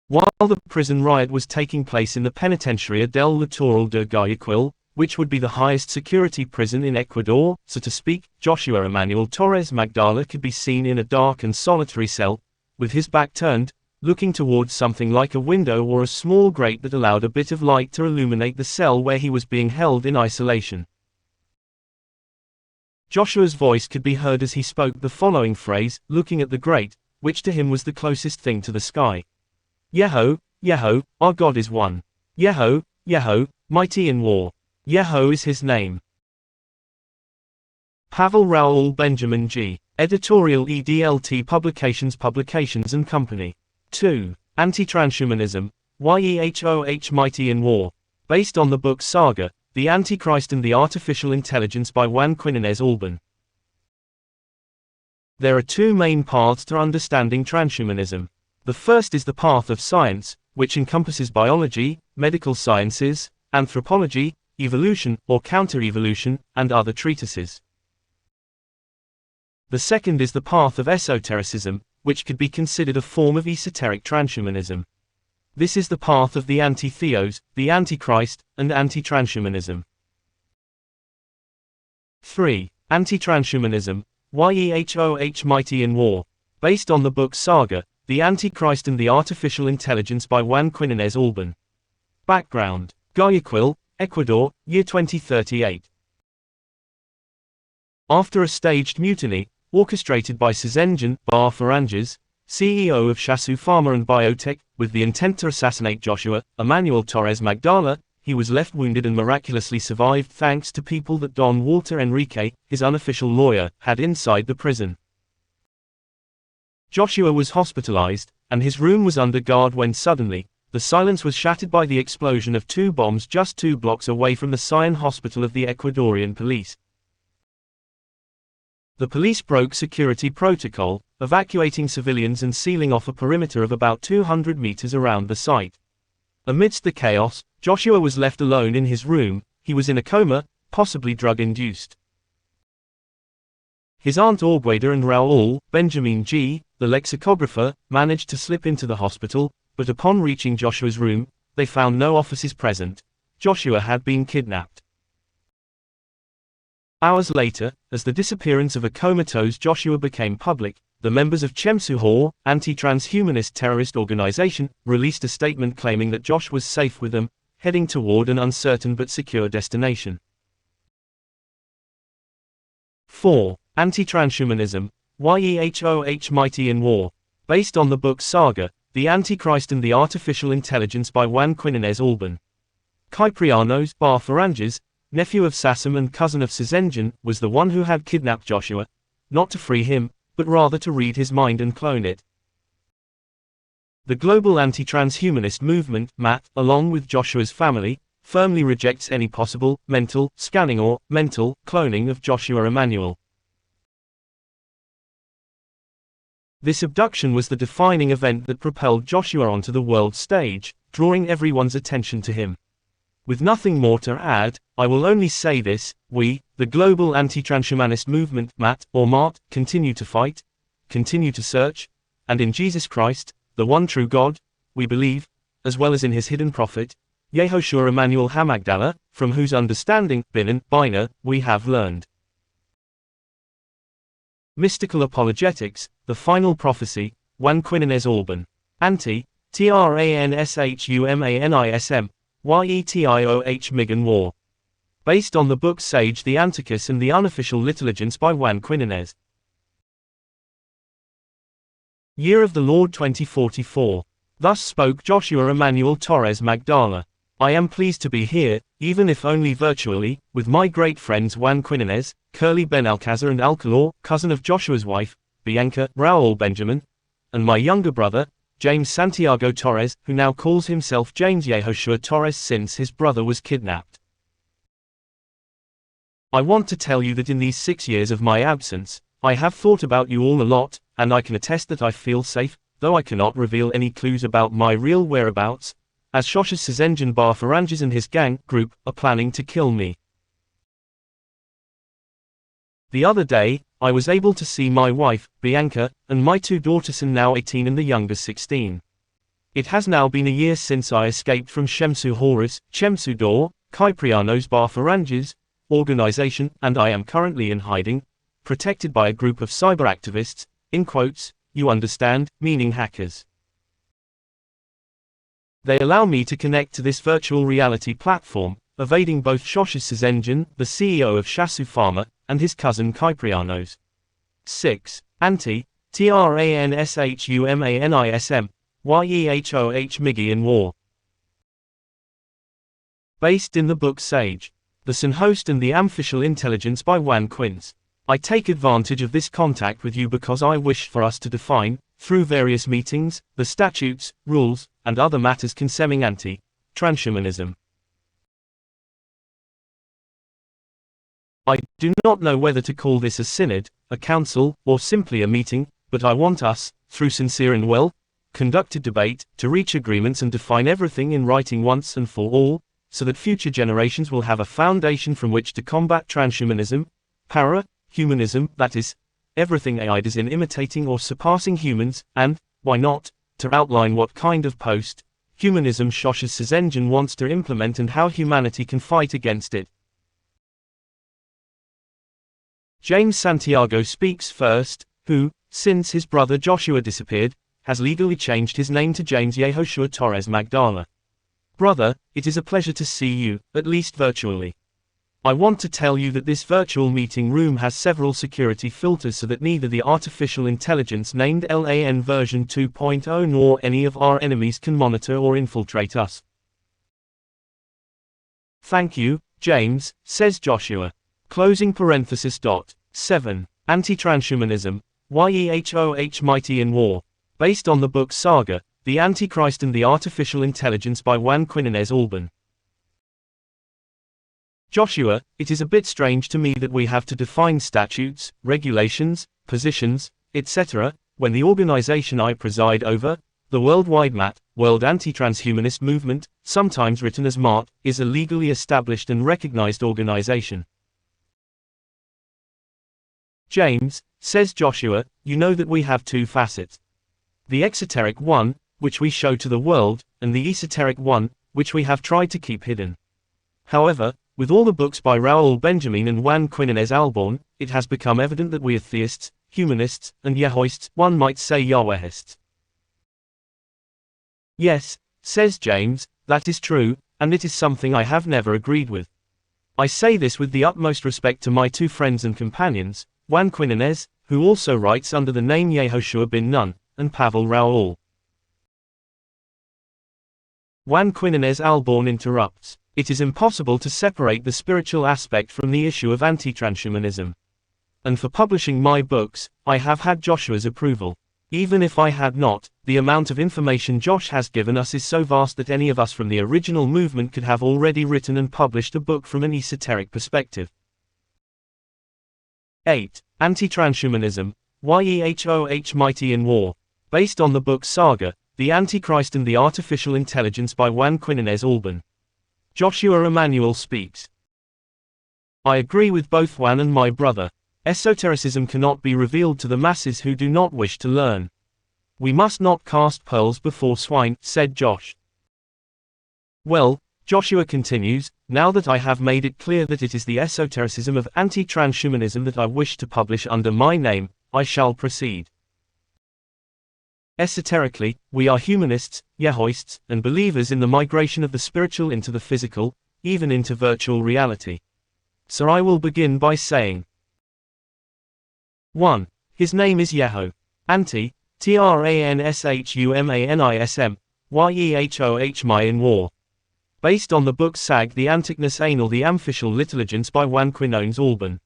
While the prison riot was taking place in the Penitenciaria del Litoral de Guayaquil, which would be the highest security prison in Ecuador, so to speak, Joshua Emmanuel Torres Magdala could be seen in a dark and solitary cell, with his back turned, looking towards something like a window or a small grate that allowed a bit of light to illuminate the cell where he was being held in isolation. Joshua's voice could be heard as he spoke the following phrase, looking at the grate, which to him was the closest thing to the sky. Yehoh, Yehoh, our God is one. Yehoh, Yehoh, mighty in war. Yehoh is his name. Pavel Raoul Benjamin G. Editorial EDLT Publications and Company. 2. Anti-Transhumanism, Yehoh Mighty in War. Based on the book Saga, The Antichrist and the Artificial Intelligence by Juan Quinones Alban. There are two main paths to understanding transhumanism. The first is the path of science, which encompasses biology, medical sciences, anthropology, evolution or counter-evolution, and other treatises. The second is the path of esotericism, which could be considered a form of esoteric transhumanism. This is the path of the anti-theos, the Antichrist, and anti-transhumanism. 3. Anti-Transhumanism, Yehoh Mighty in War. Based on the book Saga, The Antichrist and the Artificial Intelligence by Juan Quinones Alban. Background: Guayaquil, Ecuador, year 2038. After a staged mutiny, orchestrated by Cizenjan Bar Faranges, CEO of Shasu Pharma and Biotech, with the intent to assassinate Joshua Emmanuel Torres Magdala, he was left wounded and miraculously survived thanks to people that Don Walter Enrique, his unofficial lawyer, had inside the prison. Joshua was hospitalized, and his room was under guard when suddenly, the silence was shattered by the explosion of two bombs just 2 blocks away from the Sion Hospital of the Ecuadorian police. The police broke security protocol, evacuating civilians and sealing off a perimeter of about 200 meters around the site. Amidst the chaos, Joshua was left alone in his room. He was in a coma, possibly drug-induced. His aunt Orgueda and Raoul Benjamin G., the lexicographer, managed to slip into the hospital, but upon reaching Joshua's room, they found no officers present. Joshua had been kidnapped. Hours later, as the disappearance of a comatose Joshua became public, the members of Chemsuhor, anti-transhumanist terrorist organization, released a statement claiming that Josh was safe with them, heading toward an uncertain but secure destination. 4. Anti-Transhumanism, Yehoh Mighty in War. Based on the book Saga, The Antichrist and the Artificial Intelligence by Juan Quinones Alban. Kyprianos Bar Faranges, nephew of Sassam and cousin of Cizenjan, was the one who had kidnapped Joshua, not to free him, but rather to read his mind and clone it. The global anti-transhumanist movement, MAT, along with Joshua's family, firmly rejects any possible, mental, scanning or, mental, cloning of Joshua Emmanuel. This abduction was the defining event that propelled Joshua onto the world stage, drawing everyone's attention to him. With nothing more to add, I will only say this: we, the global anti-transhumanist movement, MAT, or MART, continue to fight, continue to search, and in Jesus Christ, the one true God, we believe, as well as in his hidden prophet, Yehoshua Emmanuel HaMagdala, from whose understanding, Binan, Bina, we have learned. Mystical Apologetics, The Final Prophecy, Juan Quinones Alban. Anti-Transhumanism, Yehoh Migan War. Based on the book Sage the Antichrist and the Unofficial Liturgians by Juan Quinones. Year of the Lord 2044. Thus spoke Joshua Emmanuel Torres Magdala. I am pleased to be here, even if only virtually, with my great friends Juan Quinones, Curly Benalcazar and Alcalor, cousin of Joshua's wife, Bianca, Raoul Benjamin, and my younger brother, James Santiago Torres, who now calls himself James Yehoshua Torres since his brother was kidnapped. I want to tell you that in these 6 years of my absence, I have thought about you all a lot, and I can attest that I feel safe, though I cannot reveal any clues about my real whereabouts, as Shosh's Cizenjan Bar Faranges and his gang group are planning to kill me. The other day, I was able to see my wife, Bianca, and my 2 daughters, and now 18 and the youngest 16. It has now been a year since I escaped from Shemsu Horus, Shemsu Dor, Kyprianos Bar Faranges organization, and I am currently in hiding, protected by a group of cyber activists, in quotes, you understand, meaning hackers. They allow me to connect to this virtual reality platform, evading both Shoshis Sezenjan, the CEO of Shasu Pharma, and his cousin Kyprianos. 6. Anti-Transhumanism, Yehoh Mighty in War. Based in the book Sage, The Sun Host and the Artificial Intelligence by Juan Quinnes. I take advantage of this contact with you because I wish for us to define, through various meetings, the statutes, rules, and other matters concerning anti-transhumanism. I do not know whether to call this a synod, a council, or simply a meeting, but I want us, through sincere and well-conducted debate, to reach agreements and define everything in writing once and for all, so that future generations will have a foundation from which to combat transhumanism, para-humanism, that is, everything AI does in imitating or surpassing humans, and, why not, to outline what kind of post-humanism Shoshis Sezenjan wants to implement and how humanity can fight against it. James Santiago speaks first, who, since his brother Joshua disappeared, has legally changed his name to James Yehoshua Torres Magdala. Brother, it is a pleasure to see you, at least virtually. I want to tell you that this virtual meeting room has several security filters so that neither the artificial intelligence named LAN version 2.0 nor any of our enemies can monitor or infiltrate us. Thank you, James, says Joshua. Closing parenthesis. 7. Anti-Transhumanism, Yehoh Mighty in War. Based on the book Saga, The Antichrist and the Artificial Intelligence by Juan Quinnes Alban. Joshua, it is a bit strange to me that we have to define statutes, regulations, positions, etc., when the organization I preside over, the worldwide World Anti-Transhumanist Movement, sometimes written as MART, is a legally established and recognized organization. James, says Joshua, you know that we have two facets. The exoteric one, which we show to the world, and the esoteric one, which we have tried to keep hidden. However, with all the books by Raoul Benjamin and Juan Quinnes Alban, it has become evident that we are theists, humanists, and Yehoists, one might say Yahwehists. Yes, says James, that is true, and it is something I have never agreed with. I say this with the utmost respect to my two friends and companions, Juan Quinnes, who also writes under the name Yehoshua bin Nun, and Pavel Raoul. Juan Quinnes Alban interrupts. It is impossible to separate the spiritual aspect from the issue of anti-transhumanism. And for publishing my books, I have had Joshua's approval. Even if I had not, the amount of information Josh has given us is so vast that any of us from the original movement could have already written and published a book from an esoteric perspective. 8. Anti-Transhumanism, Yehoh Mighty in War. Based on the book Saga, The Antichrist and the Artificial Intelligence by Juan Quinnes Alban. Joshua Emanuel speaks. I agree with both Juan and my brother. Esotericism cannot be revealed to the masses who do not wish to learn. We must not cast pearls before swine, said Josh. Well, Joshua continues, now that I have made it clear that it is the esotericism of anti-transhumanism that I wish to publish under my name, I shall proceed. Esoterically, we are humanists, Yehoists, and believers in the migration of the spiritual into the physical, even into virtual reality. So I will begin by saying 1. His name is Yehoh. Anti-Transhumanism, Yehoh Mighty in War. Based on the book Sag the Anti-Transhumanism the Artificial Intelligence by Juan Quinnes Alban.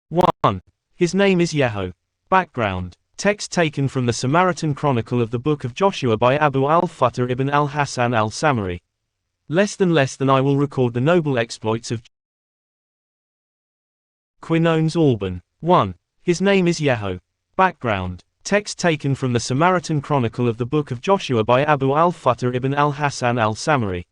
1. His name is Yehoh. Background. Text taken from the Samaritan Chronicle of the Book of Joshua by Abu al-Fatah ibn al-Hassan al-Samari. Less than I will record the noble exploits of Quinnes Alban. 1. His name is Yehoh. Background. Text taken from the Samaritan Chronicle of the Book of Joshua by Abu al-Fatah ibn al-Hassan al-Samari.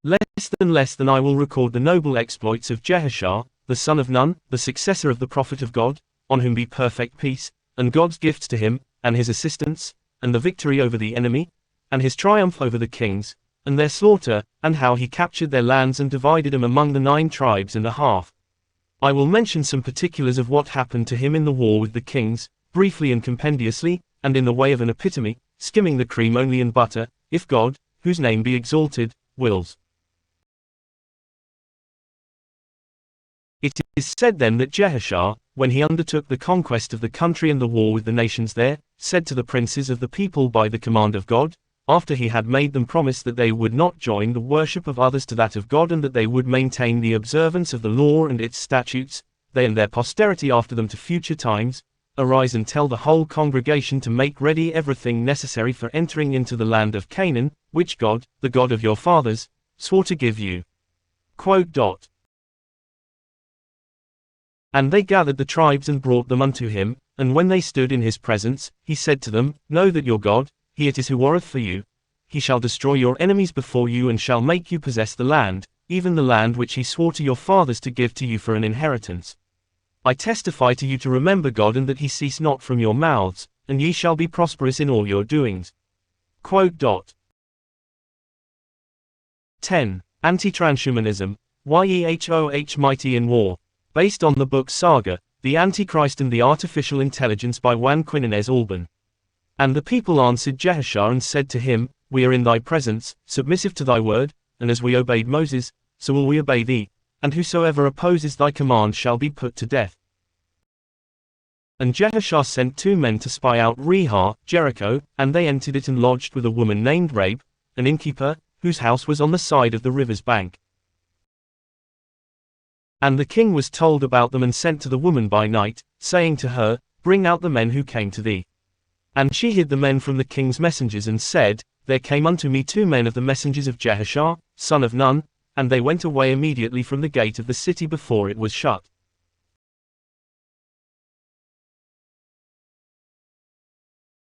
Less than I will record the noble exploits of Jehoshua, the the son of Nun, the successor of the prophet of God, on whom be perfect peace, and God's gifts to him, and his assistance, and the victory over the enemy, and his triumph over the kings, and their slaughter, and how he captured their lands and divided them among the 9 tribes and a half. I will mention some particulars of what happened to him in the war with the kings, briefly and compendiously, and in the way of an epitome, skimming the cream only and butter, if God, whose name be exalted, wills. It is said then that Jehoshaphat, when he undertook the conquest of the country and the war with the nations there, said to the princes of the people by the command of God, after he had made them promise that they would not join the worship of others to that of God and that they would maintain the observance of the law and its statutes, they and their posterity after them to future times, arise and tell the whole congregation to make ready everything necessary for entering into the land of Canaan, which God, the God of your fathers, swore to give you. And they gathered the tribes and brought them unto him, and when they stood in his presence, he said to them, Know that your God, he it is who warreth for you. He shall destroy your enemies before you and shall make you possess the land, even the land which he swore to your fathers to give to you for an inheritance. I testify to you to remember God and that he cease not from your mouths, and ye shall be prosperous in all your doings. 10. Anti-Transhumanism, Yehoh Mighty in War. Based on the book Saga, The Antichrist and the Artificial Intelligence by Juan Quinones Alban. And the people answered Jehoshaphat and said to him, We are in thy presence, submissive to thy word, and as we obeyed Moses, so will we obey thee, and whosoever opposes thy command shall be put to death. And Jehoshaphat sent 2 men to spy out Rahab, Jericho, and they entered it and lodged with a woman named Rahab, an innkeeper, whose house was on the side of the river's bank. And the king was told about them and sent to the woman by night, saying to her, Bring out the men who came to thee. And she hid the men from the king's messengers and said, There came unto me 2 men of the messengers of Jehoshaphat, son of Nun, and they went away immediately from the gate of the city before it was shut.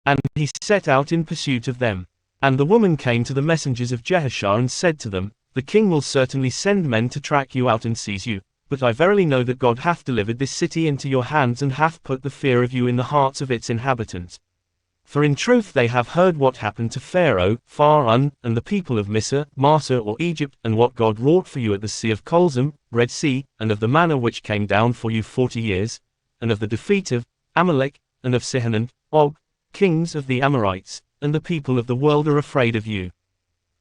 And he set out in pursuit of them. And the woman came to the messengers of Jehoshaphat and said to them, The king will certainly send men to track you out and seize you, but I verily know that God hath delivered this city into your hands and hath put the fear of you in the hearts of its inhabitants. For in truth they have heard what happened to Pharaoh, Pharaoh, and the people of Massa or Egypt, and what God wrought for you at the Sea of Colzim, Red Sea, and of the manna which came down for you 40 years, and of the defeat of Amalek, and of Sihon and Og, kings of the Amorites, and the people of the world are afraid of you.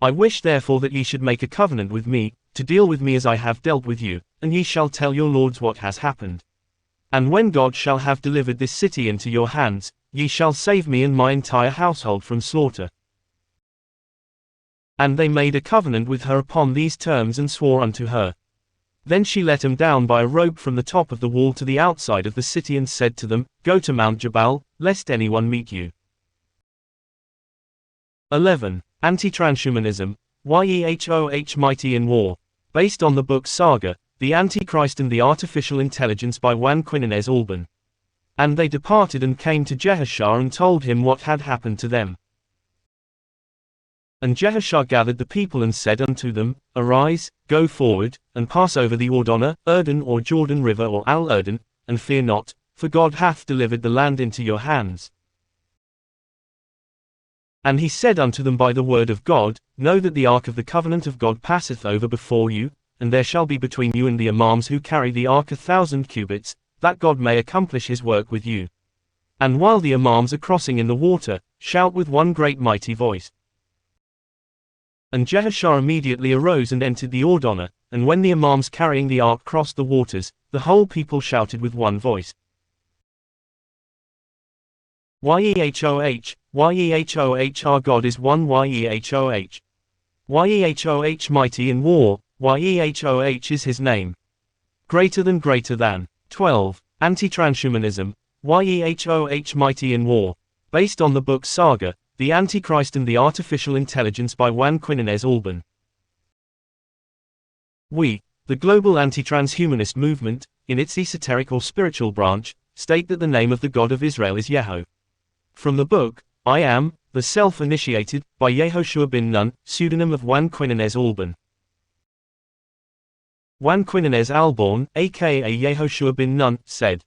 I wish therefore that ye should make a covenant with me, to deal with me as I have dealt with you, and ye shall tell your lords what has happened. And when God shall have delivered this city into your hands, ye shall save me and my entire household from slaughter. And they made a covenant with her upon these terms and swore unto her. Then she let them down by a rope from the top of the wall to the outside of the city and said to them, Go to Mount Jabal, lest anyone meet you. 11. Anti-Transhumanism, Yehoh Mighty in War. Based on the book Saga, The Antichrist and the Artificial Intelligence by Juan Quinones Alban. And they departed and came to Jehoshaphat and told him what had happened to them. And Jehoshaphat gathered the people and said unto them, Arise, go forward, and pass over the Urdan or Jordan River or Al-Urdan, and fear not, for God hath delivered the land into your hands. And he said unto them by the word of God, Know that the ark of the covenant of God passeth over before you, and there shall be between you and the imams who carry the ark 1,000 cubits, that God may accomplish his work with you. And while the imams are crossing in the water, shout with one great mighty voice. And Jehoshaphat immediately arose and entered the Urdan, and when the imams carrying the ark crossed the waters, the whole people shouted with one voice. Yehoh, our God is one. Yehoh Mighty in War, Yehoh is his name. Greater than. 12. Anti-Transhumanism, Yehoh Mighty in War. Based on the book Saga, The Antichrist and the Artificial Intelligence by Juan Quinones Alban. We, the global anti-transhumanist movement, in its esoteric or spiritual branch, state that the name of the God of Israel is Yehoh. From the book, I Am, the Self-Initiated, by Yehoshua bin Nun, pseudonym of Juan Quinones Alban. Juan Quinones Alborn, aka Yehoshua bin Nun, said.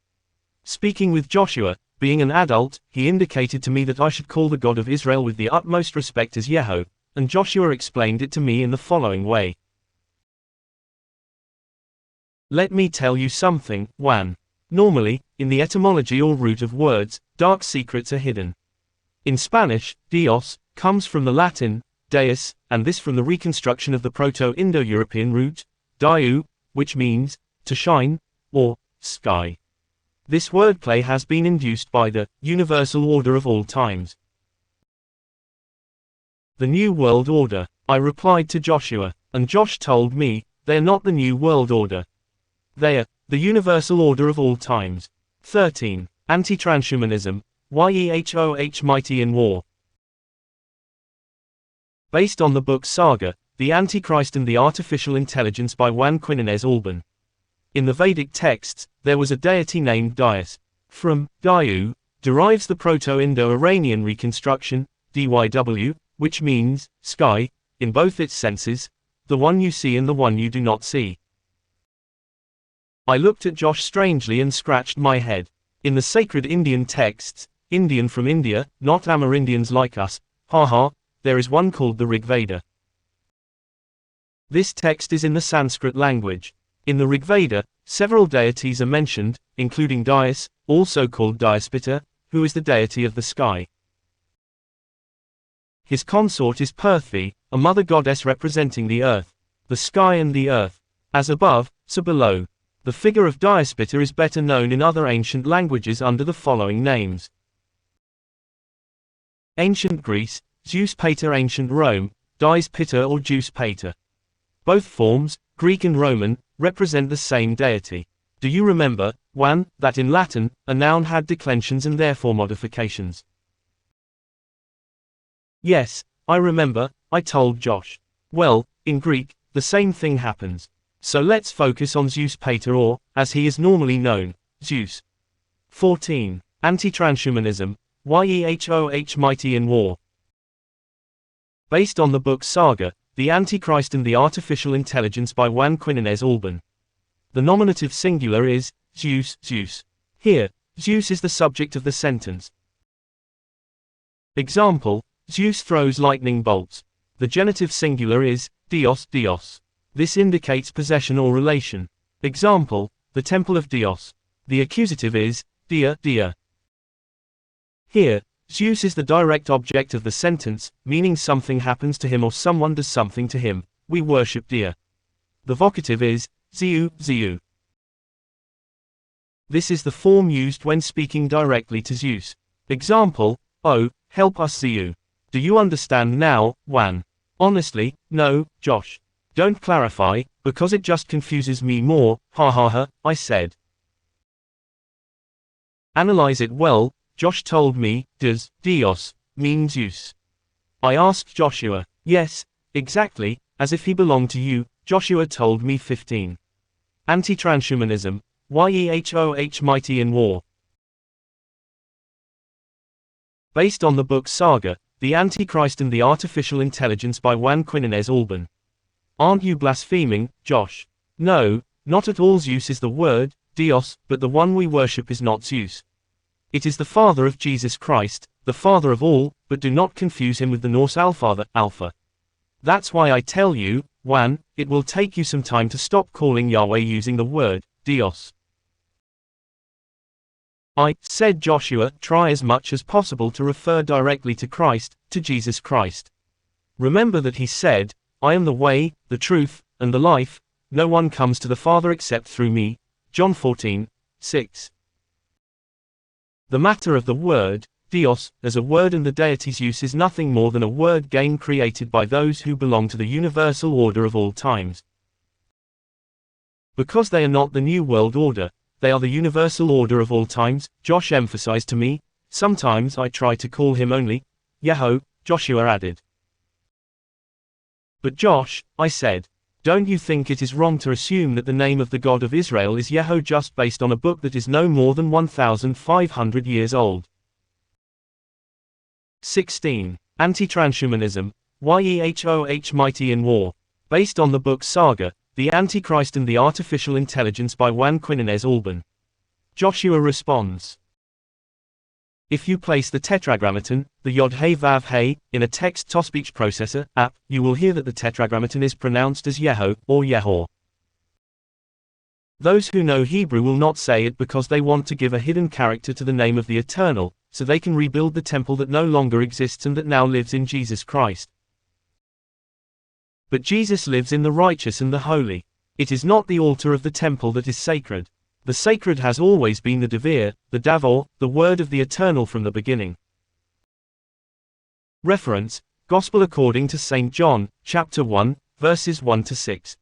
Speaking with Joshua, being an adult, he indicated to me that I should call the God of Israel with the utmost respect as Yehoh, and Joshua explained it to me in the following way. Let me tell you something, Juan. Normally, in the etymology or root of words, dark secrets are hidden. In Spanish, Dios comes from the Latin, deus, and this from the reconstruction of the Proto-Indo-European root, diu, which means, to shine, or, sky. This wordplay has been induced by the universal order of all times. The New World Order, I replied to Joshua, and Josh told me, they are not the New World Order. They are the universal order of all times. 13. Anti-Transhumanism, Yehoh Mighty in War. Based on the book Saga, The Antichrist and the Artificial Intelligence by Juan Quinones Alban. In the Vedic texts, there was a deity named Dyaus. From Dyu derives the Proto-Indo-Iranian reconstruction, dyw, which means sky, in both its senses, the one you see and the one you do not see. I looked at Josh strangely and scratched my head. In the sacred Indian texts, Indian from India, not Amerindians like us, haha, there is one called the Rig Veda. This text is in the Sanskrit language. In the Rig Veda, several deities are mentioned, including Dyaus, also called Dyaspita, who is the deity of the sky. His consort is Prithvi, a mother goddess representing the earth, the sky and the earth. As above, so below. The figure of Dyaspita is better known in other ancient languages under the following names. Ancient Greece, Zeus Pater. Ancient Rome, Dies Pater or Zeus Pater. Both forms, Greek and Roman, represent the same deity. Do you remember, Juan, that in Latin, a noun had declensions and therefore modifications? Yes, I remember, I told Josh. Well, in Greek, the same thing happens. So let's focus on Zeus Pater or, as he is normally known, Zeus. 14. Anti-Transhumanism, Yehoh Mighty in War. Based on the book Saga, The Antichrist and the Artificial Intelligence by Juan Quinones Alban. The nominative singular is, Zeus, Zeus. Here, Zeus is the subject of the sentence. Example, Zeus throws lightning bolts. The genitive singular is, Dios, Dios. This indicates possession or relation. Example, the temple of Dios. The accusative is, Dia, Dia. Here, Zeus is the direct object of the sentence, meaning something happens to him or someone does something to him. We worship Dia. The vocative is, Ziu, Ziu. This is the form used when speaking directly to Zeus. Example, Oh, help us Ziu. Do you understand now, Juan? Honestly, no, Josh. Don't clarify, because it just confuses me more, ha ha ha, I said. Analyze it well, Josh told me, does Dios mean Zeus? I asked Joshua. Yes, exactly, as if he belonged to you, Joshua told me. 15. Anti-Transhumanism, Yehoh Mighty in War. Based on the book Saga, The Antichrist and the Artificial Intelligence by Juan Quinones Alban. Aren't you blaspheming, Josh? No, not at all. Zeus is the word, Dios, but the one we worship is not Zeus. It is the Father of Jesus Christ, the Father of all, but do not confuse him with the Norse Allfather, Alpha. That's why I tell you, Juan, it will take you some time to stop calling Yahweh using the word, Dios. I said Joshua, try as much as possible to refer directly to Christ, to Jesus Christ. Remember that he said, I am the way, the truth, and the life, no one comes to the Father except through me. John 14:6. The matter of the word, Dios, as a word and the deity's use is nothing more than a word game created by those who belong to the universal order of all times. Because they are not the New World Order, they are the universal order of all times, Josh emphasized to me. Sometimes I try to call him only Yehoh, Joshua added. But Josh, I said, don't you think it is wrong to assume that the name of the God of Israel is Yehoh just based on a book that is no more than 1,500 years old? 16. Anti-Transhumanism, Yehoh Mighty in War. Based on the book Saga, The Antichrist and the Artificial Intelligence by Juan Quinones Alban. Joshua responds. If you place the tetragrammaton, the Yod-He-Vav-He, in a text-to-speech processor app, you will hear that the tetragrammaton is pronounced as Yehoh, or Yehoh. Those who know Hebrew will not say it because they want to give a hidden character to the name of the Eternal, so they can rebuild the temple that no longer exists and that now lives in Jesus Christ. But Jesus lives in the righteous and the holy. It is not the altar of the temple that is sacred. The sacred has always been the Devir, the Davor, the word of the Eternal from the beginning. Reference: Gospel according to St. John, chapter 1, verses 1-6.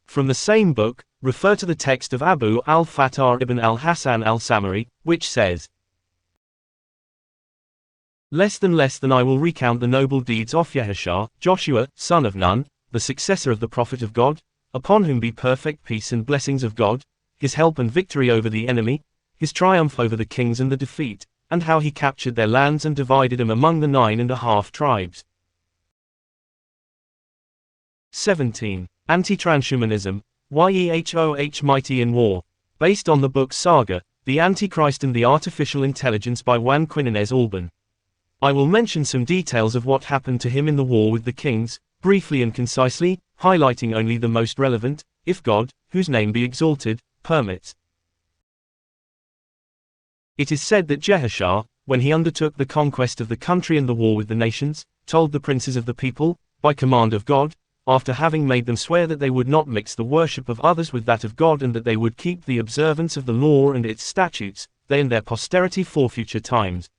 From the same book, refer to the text of Abu al-Fatah ibn al-Hasan al-Samari, which says, Less than I will recount the noble deeds of Yehoshua, Joshua, son of Nun, the successor of the prophet of God, upon whom be perfect peace and blessings of God, his help and victory over the enemy, his triumph over the kings and the defeat, and how he captured their lands and divided them among the 9.5 tribes. 17. Anti-Transhumanism, Yehoh Mighty in War. Based on the book Saga, The Antichrist and the Artificial Intelligence by Juan Quinones Alban. I will mention some details of what happened to him in the war with the kings, briefly and concisely, highlighting only the most relevant, if God, whose name be exalted, permits. It is said that Jehoshua, when he undertook the conquest of the country and the war with the nations, told the princes of the people, by command of God, after having made them swear that they would not mix the worship of others with that of God and that they would keep the observance of the law and its statutes, they and their posterity for future times.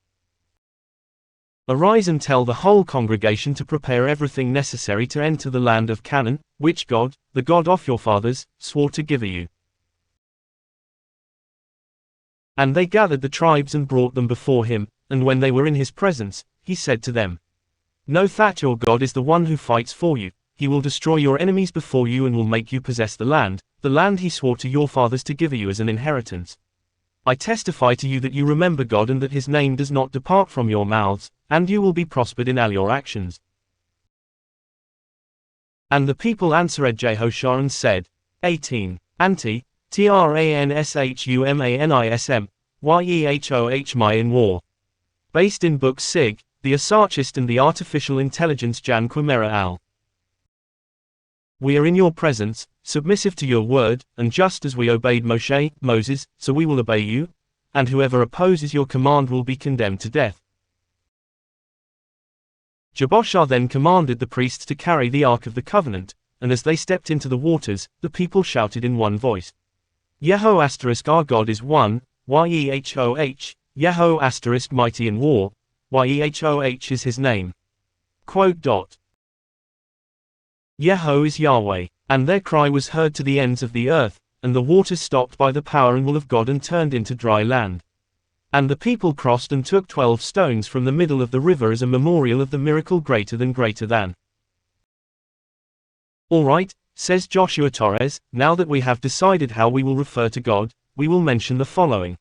Arise and tell the whole congregation to prepare everything necessary to enter the land of Canaan, which God, the God of your fathers, swore to give you. And they gathered the tribes and brought them before him, and when they were in his presence, he said to them, Know that your God is the one who fights for you. He will destroy your enemies before you and will make you possess the land he swore to your fathers to give you as an inheritance. I testify to you that you remember God and that his name does not depart from your mouths, and you will be prospered in all your actions. And the people answered Jehoshua and said, 18. Anti-Transhumanism, Yehoh Mighty in War. Based in book Sig, the Asarchist and the Artificial Intelligence Jan Quimera al. We are in your presence, submissive to your word, and just as we obeyed Moses, so we will obey you, and whoever opposes your command will be condemned to death. Jehoshua then commanded the priests to carry the Ark of the Covenant, and as they stepped into the waters, the people shouted in one voice, Yehoh our God is one, Yehoh Mighty in War, Yehoh is his name. Yehoh is Yahweh, and their cry was heard to the ends of the earth, and the waters stopped by the power and will of God and turned into dry land. And the people crossed and took 12 stones from the middle of the river as a memorial of the miracle greater than. Alright, says Joshua Torres, now that we have decided how we will refer to God, we will mention the following.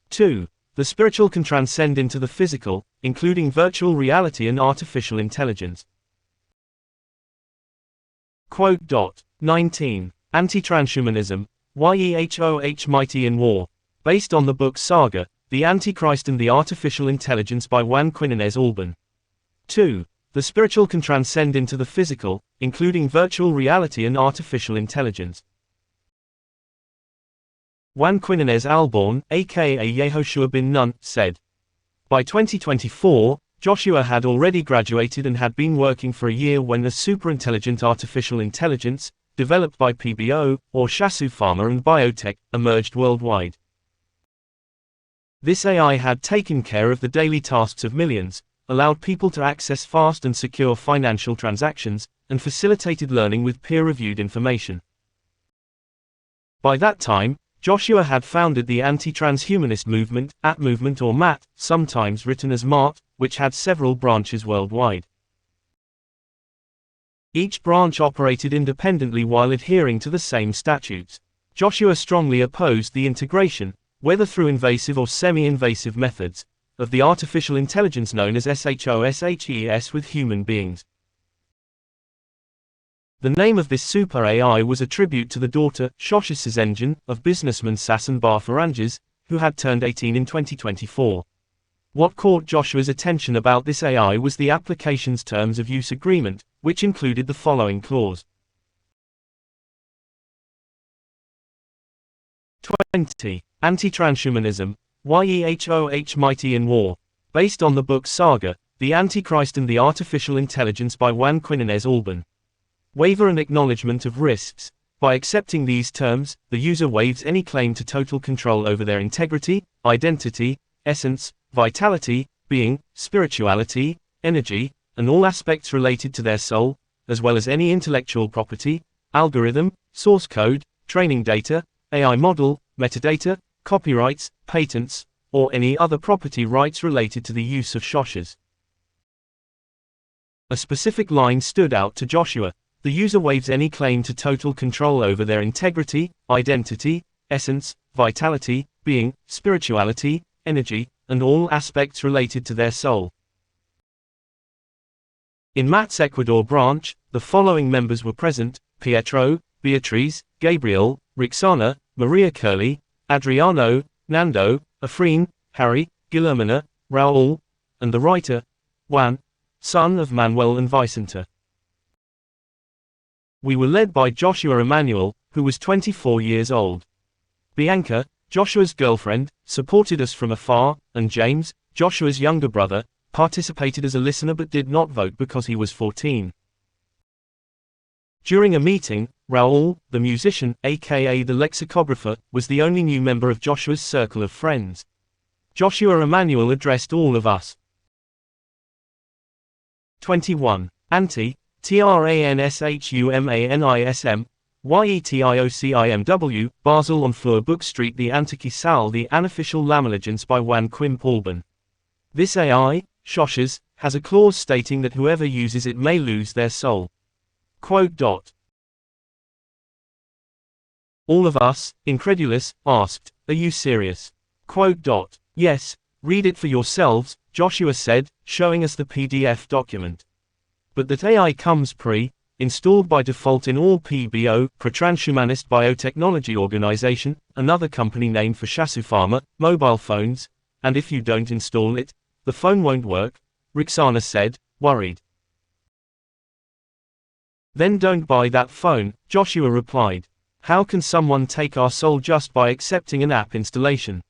2. The spiritual can transcend into the physical, including virtual reality and artificial intelligence. 19. Anti-Transhumanism, Yehoh Mighty in War. Based on the book Saga, The Antichrist and the Artificial Intelligence by Juan Quinones Alban. 2. The spiritual can transcend into the physical, including virtual reality and artificial intelligence. Juan Quinones Alban, aka Yehoshua bin Nun, said, By 2024, Joshua had already graduated and had been working for a year when a superintelligent artificial intelligence, developed by PBO, or Shasu Pharma and Biotech, emerged worldwide. This AI had taken care of the daily tasks of millions, allowed people to access fast and secure financial transactions, and facilitated learning with peer-reviewed information. By that time, Joshua had founded the Anti-Transhumanist movement, AT movement or MAT, sometimes written as MART, which had several branches worldwide. Each branch operated independently while adhering to the same statutes. Joshua strongly opposed the integration, whether through invasive or semi-invasive methods, of the artificial intelligence known as SHOSHES with human beings. The name of this super AI was a tribute to the daughter, Shosh's engine, of businessman Sasson Bar Faranges, who had turned 18 in 2024. What caught Joshua's attention about this AI was the application's terms of use agreement, which included the following clause. 20. Anti-Transhumanism, Yehoh Mighty in War. Based on the book Saga, The Antichrist and the Artificial Intelligence by Juan Quinones Alban. Waiver and acknowledgement of risks. By accepting these terms, the user waives any claim to total control over their integrity, identity, essence, vitality, being, spirituality, energy, and all aspects related to their soul, as well as any intellectual property, algorithm, source code, training data, AI model, metadata, copyrights, patents, or any other property rights related to the use of Shoshas. A specific line stood out to Joshua. The user waives any claim to total control over their integrity, identity, essence, vitality, being, spirituality, energy, and all aspects related to their soul. In Matt's Ecuador branch, the following members were present: Pietro, Beatriz, Gabriel, Rixana, Maria Curly, Adriano, Nando, Efrain, Harry, Guillermina, Raul, and the writer, Juan, son of Manuel and Vicenta. We were led by Joshua Emmanuel, who was 24 years old. Bianca, Joshua's girlfriend, supported us from afar, and James, Joshua's younger brother, participated as a listener but did not vote because he was 14. During a meeting, Raul, the musician, aka the lexicographer, was the only new member of Joshua's circle of friends. Joshua Emmanuel addressed all of us. 21. Anti-Transhumanism, Yetiocimw, Basel on Fleur Book Street. The Anti-Sal, the unofficial Lamaligens by Juan Quim Alban. This AI, Shoshas, has a clause stating that whoever uses it may lose their soul. Quote. All of us, incredulous, asked, "Are you serious?" Quote. "Yes, read it for yourselves," Joshua said, showing us the PDF document. But that AI comes pre-installed by default in all PBO, Pro-Transhumanist Biotechnology Organization, another company named for Shasupharma, mobile phones, and if you don't install it, the phone won't work, Rixana said, worried. Then don't buy that phone, Joshua replied. How can someone take our soul just by accepting an app installation?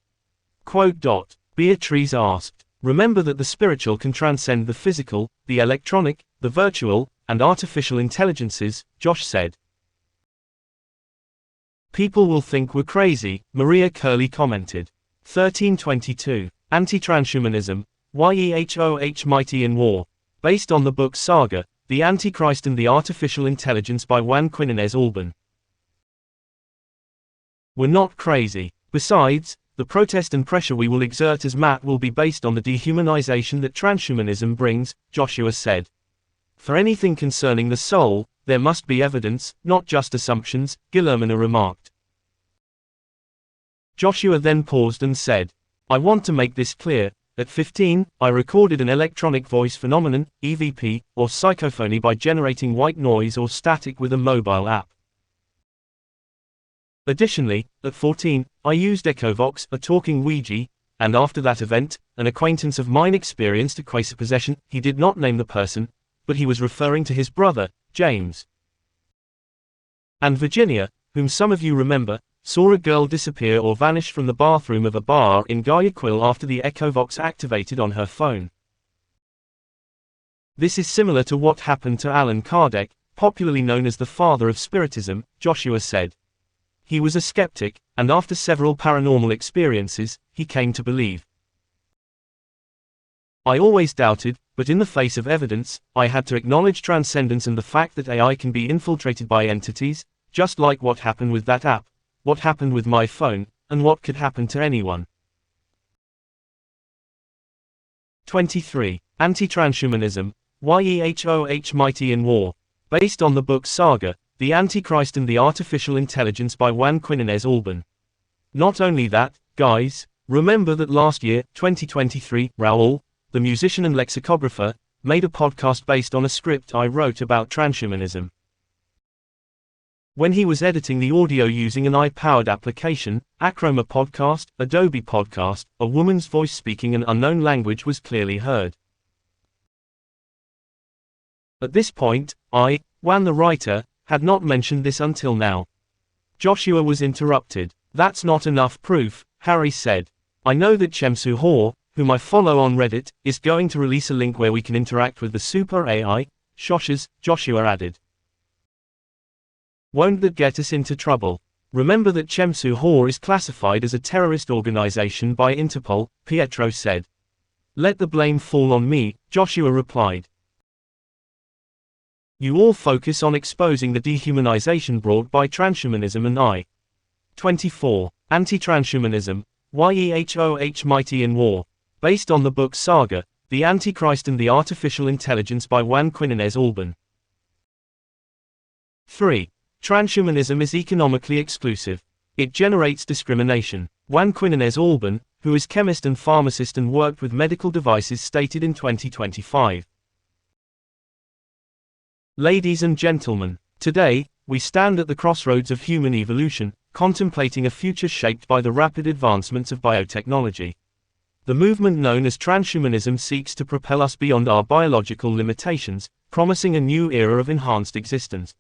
Quote. Beatrice asked. Remember that the spiritual can transcend the physical, the electronic, the virtual, and artificial intelligences, Josh said. People will think we're crazy, Maria Curley commented. 1322. Anti-Transhumanism, Yehoh Mighty in War. Based on the book Saga, The Antichrist and the Artificial Intelligence by Juan Quinones Alban. We're not crazy. Besides, the protest and pressure we will exert as Matt will be based on the dehumanization that transhumanism brings, Joshua said. For anything concerning the soul, there must be evidence, not just assumptions, Guillermina remarked. Joshua then paused and said, I want to make this clear. At 15, I recorded an electronic voice phenomenon, EVP, or psychophony by generating white noise or static with a mobile app. Additionally, at 14, I used Echovox, a talking Ouija, and after that event, an acquaintance of mine experienced a quasi-possession. He did not name the person, but he was referring to his brother, James. And Virginia, whom some of you remember, saw a girl disappear or vanish from the bathroom of a bar in Guayaquil after the Echovox activated on her phone. This is similar to what happened to Allan Kardec, popularly known as the father of Spiritism, Joshua said. He was a skeptic, and after several paranormal experiences, he came to believe. I always doubted, but in the face of evidence, I had to acknowledge transcendence and the fact that AI can be infiltrated by entities, just like what happened with that app, what happened with my phone, and what could happen to anyone. 23. Anti-Transhumanism, Yehoh Mighty in War. Based on the book Saga, The Antichrist and the Artificial Intelligence by Juan Quinones Alban. Not only that, guys, remember that last year, 2023, Raul, the musician and lexicographer, made a podcast based on a script I wrote about transhumanism. When he was editing the audio using an AI-powered application, Acroma Podcast, Adobe Podcast, a woman's voice speaking an unknown language was clearly heard. At this point, Wan the writer, had not mentioned this until now. Joshua was interrupted. That's not enough proof, Harry said. I know that Chemsu Hor, whom I follow on Reddit, is going to release a link where we can interact with the super AI, Shoshas, Joshua added. Won't that get us into trouble? Remember that Chemsu Hor is classified as a terrorist organization by Interpol, Pietro said. Let the blame fall on me, Joshua replied. You all focus on exposing the dehumanization brought by transhumanism and I-24. Anti-Transhumanism, Yehoh Mighty in War. Based on the book Saga, The Antichrist and the Artificial Intelligence by Juan Quinones Alban. 3. Transhumanism is economically exclusive. It generates discrimination. Juan Quinones Alban, who is chemist and pharmacist and worked with medical devices, stated in 2025. Ladies and gentlemen, today, we stand at the crossroads of human evolution, contemplating a future shaped by the rapid advancements of biotechnology. The movement known as transhumanism seeks to propel us beyond our biological limitations, promising a new era of enhanced existence.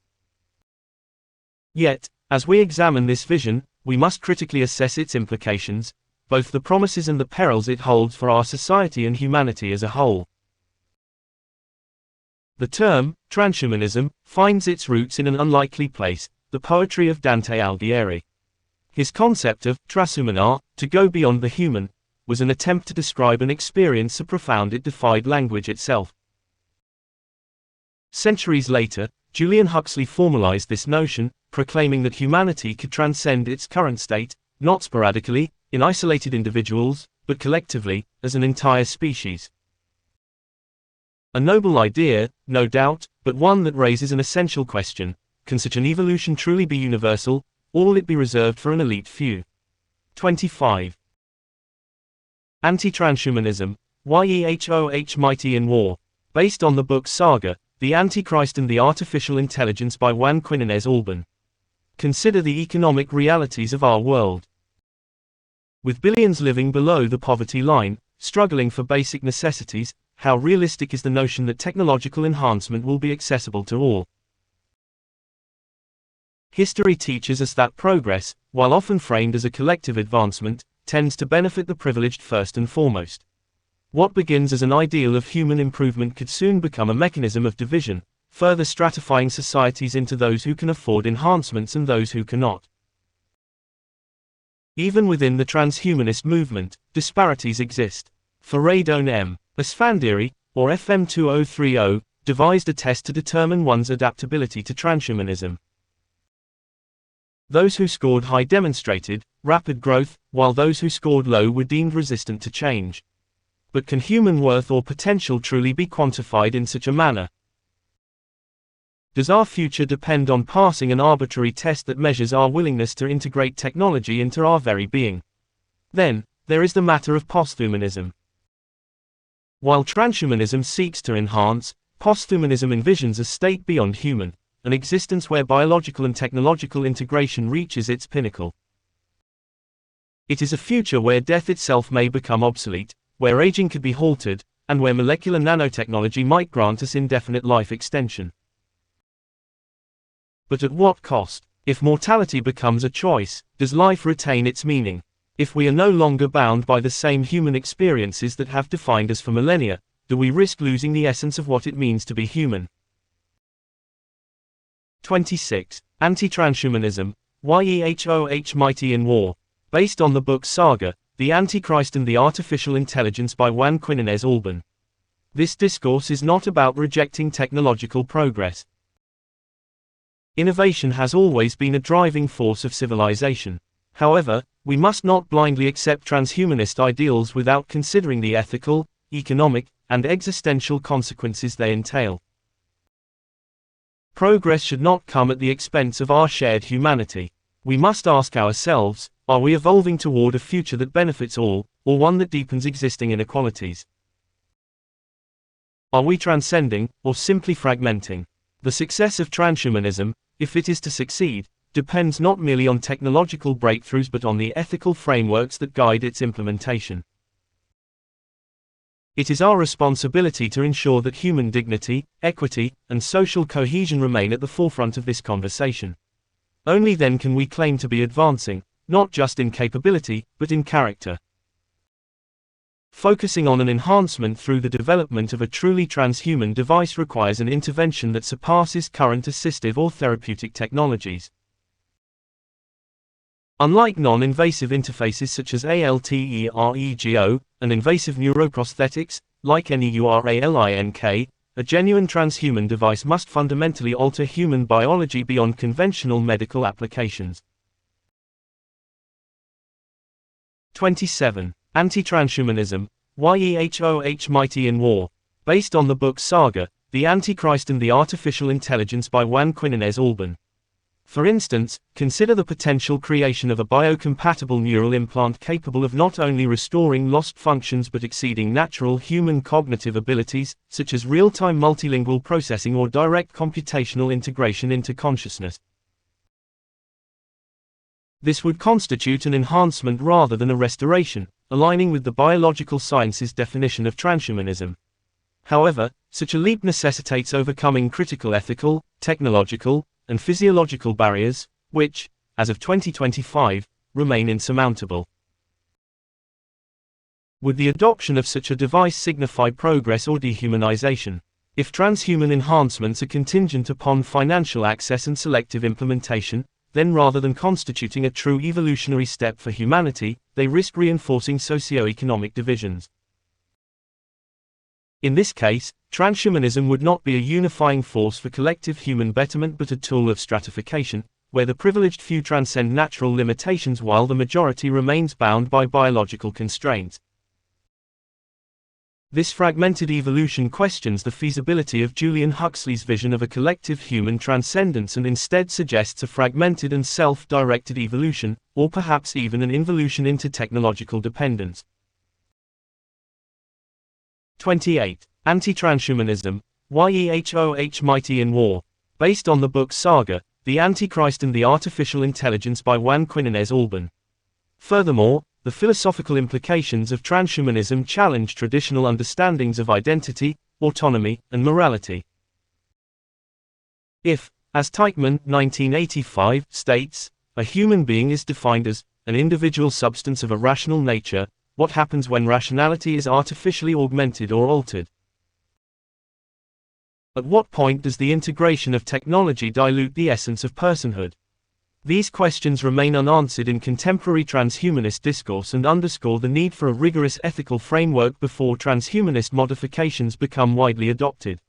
Yet, as we examine this vision, we must critically assess its implications, both the promises and the perils it holds for our society and humanity as a whole. The term, transhumanism, finds its roots in an unlikely place, the poetry of Dante Alighieri. His concept of transhumanar, to go beyond the human, was an attempt to describe an experience so profound it defied language itself. Centuries later, Julian Huxley formalized this notion, proclaiming that humanity could transcend its current state, not sporadically, in isolated individuals, but collectively, as an entire species. A noble idea, no doubt, but one that raises an essential question: can such an evolution truly be universal, or will it be reserved for an elite few? 25. Anti-Transhumanism, Yehoh Mighty in War. Based on the book Saga, The Antichrist and the Artificial Intelligence by Juan Quinones Alban. Consider the economic realities of our world. With billions living below the poverty line, struggling for basic necessities, how realistic is the notion that technological enhancement will be accessible to all? History teaches us that progress, while often framed as a collective advancement, tends to benefit the privileged first and foremost. What begins as an ideal of human improvement could soon become a mechanism of division, further stratifying societies into those who can afford enhancements and those who cannot. Even within the transhumanist movement, disparities exist. Faradone M. Asfandiri, or FM2030, devised a test to determine one's adaptability to transhumanism. Those who scored high demonstrated rapid growth, while those who scored low were deemed resistant to change. But can human worth or potential truly be quantified in such a manner? Does our future depend on passing an arbitrary test that measures our willingness to integrate technology into our very being? Then, there is the matter of posthumanism. While transhumanism seeks to enhance, posthumanism envisions a state beyond human, an existence where biological and technological integration reaches its pinnacle. It is a future where death itself may become obsolete, where aging could be halted, and where molecular nanotechnology might grant us indefinite life extension. But at what cost? If mortality becomes a choice, does life retain its meaning? If we are no longer bound by the same human experiences that have defined us for millennia, do we risk losing the essence of what it means to be human? 26. Anti-Transhumanism, Yehoh Mighty in War. Based on the book Saga, The Antichrist and the Artificial Intelligence by Juan Quinones Alban. This discourse is not about rejecting technological progress. Innovation has always been a driving force of civilization. However, we must not blindly accept transhumanist ideals without considering the ethical, economic, and existential consequences they entail. Progress should not come at the expense of our shared humanity. We must ask ourselves, are we evolving toward a future that benefits all, or one that deepens existing inequalities? Are we transcending, or simply fragmenting? The success of transhumanism, if it is to succeed, depends not merely on technological breakthroughs but on the ethical frameworks that guide its implementation. It is our responsibility to ensure that human dignity, equity, and social cohesion remain at the forefront of this conversation. Only then can we claim to be advancing, not just in capability, but in character. Focusing on an enhancement through the development of a truly transhuman device requires an intervention that surpasses current assistive or therapeutic technologies. Unlike non-invasive interfaces such as ALTEREGO, and invasive neuroprosthetics, like NEURALINK, a genuine transhuman device must fundamentally alter human biology beyond conventional medical applications. 27. Anti-Transhumanism, Yehoh Mighty in War. Based on the book Saga, The Antichrist and the Artificial Intelligence by Juan Quinones Alban. For instance, consider the potential creation of a biocompatible neural implant capable of not only restoring lost functions but exceeding natural human cognitive abilities, such as real-time multilingual processing or direct computational integration into consciousness. This would constitute an enhancement rather than a restoration, aligning with the biological science's definition of transhumanism. However, such a leap necessitates overcoming critical ethical, technological, and physiological barriers, which, as of 2025, remain insurmountable. Would the adoption of such a device signify progress or dehumanization? If transhuman enhancements are contingent upon financial access and selective implementation, then rather than constituting a true evolutionary step for humanity, they risk reinforcing socio-economic divisions. In this case, transhumanism would not be a unifying force for collective human betterment but a tool of stratification, where the privileged few transcend natural limitations while the majority remains bound by biological constraints. This fragmented evolution questions the feasibility of Julian Huxley's vision of a collective human transcendence and instead suggests a fragmented and self-directed evolution, or perhaps even an involution into technological dependence. 28. Anti-Transhumanism, Yehoh Mighty in War. Based on the book Saga, The Antichrist and the Artificial Intelligence by Juan Quinones Alban. Furthermore, the philosophical implications of transhumanism challenge traditional understandings of identity, autonomy, and morality. If, as Teichmann, 1985, states, a human being is defined as an individual substance of a rational nature, what happens when rationality is artificially augmented or altered? At what point does the integration of technology dilute the essence of personhood? These questions remain unanswered in contemporary transhumanist discourse and underscore the need for a rigorous ethical framework before transhumanist modifications become widely adopted.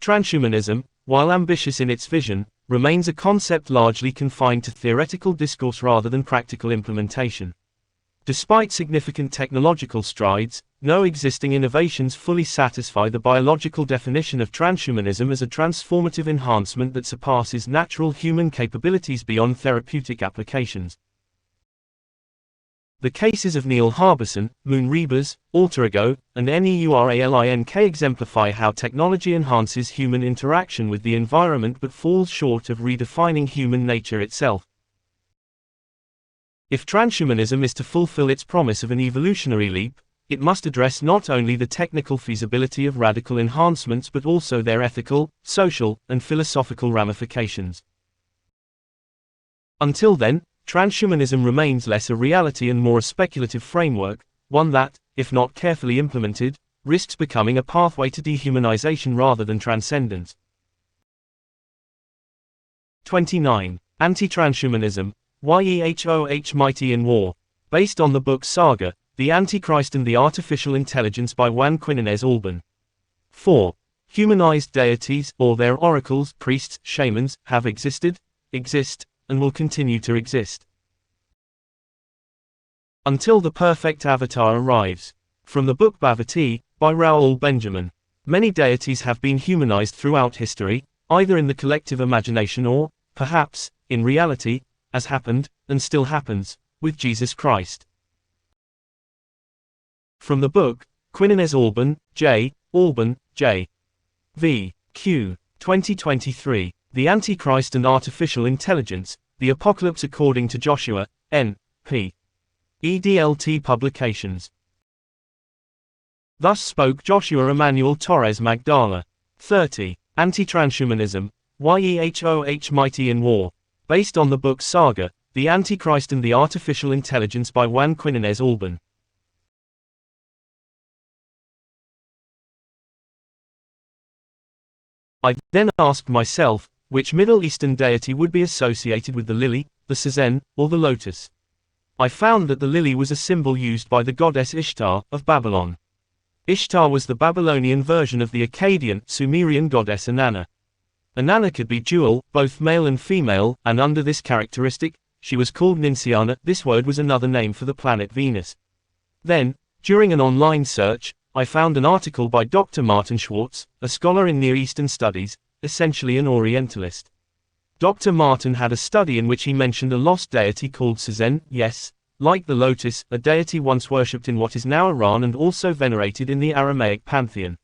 Transhumanism, while ambitious in its vision, remains a concept largely confined to theoretical discourse rather than practical implementation. Despite significant technological strides, no existing innovations fully satisfy the biological definition of transhumanism as a transformative enhancement that surpasses natural human capabilities beyond therapeutic applications. The cases of Neil Harbisson, Moon Rebus, AlterEgo, and NEURALINK exemplify how technology enhances human interaction with the environment but falls short of redefining human nature itself. If transhumanism is to fulfill its promise of an evolutionary leap, it must address not only the technical feasibility of radical enhancements but also their ethical, social, and philosophical ramifications. Until then, transhumanism remains less a reality and more a speculative framework, one that, if not carefully implemented, risks becoming a pathway to dehumanization rather than transcendence. 29. Anti-Transhumanism, Yehoh Mighty in War. Based on the book Saga, The Antichrist and the Artificial Intelligence by Juan Quinones Alban. 4. Humanized deities, or their oracles, priests, shamans, have existed, exist, and will continue to exist until the perfect avatar arrives. From the book Bhavati, by Raoul Benjamin. Many deities have been humanized throughout history, either in the collective imagination or, perhaps, in reality, as happened, and still happens, with Jesus Christ. From the book, Quinones Alban, J. Alban, J. V. Q. 2023. The Antichrist and Artificial Intelligence, The Apocalypse According to Joshua, N.P. EDLT Publications. Thus spoke Joshua Emmanuel Torres Magdala. 30. Anti-Transhumanism, Yehoh Mighty in War. Based on the book Saga, The Antichrist and the Artificial Intelligence by Juan Quinones Alban. I then asked myself, which Middle Eastern deity would be associated with the lily, the sazan, or the lotus? I found that the lily was a symbol used by the goddess Ishtar, of Babylon. Ishtar was the Babylonian version of the Akkadian, Sumerian goddess Inanna. Inanna could be dual, both male and female, and under this characteristic, she was called Ninsiana. This word was another name for the planet Venus. Then, during an online search, I found an article by Dr. Martin Schwartz, a scholar in Near Eastern studies, essentially an Orientalist. Dr. Martin had a study in which he mentioned a lost deity called Sazan, yes, like the lotus, a deity once worshipped in what is now Iran and also venerated in the Aramaic pantheon.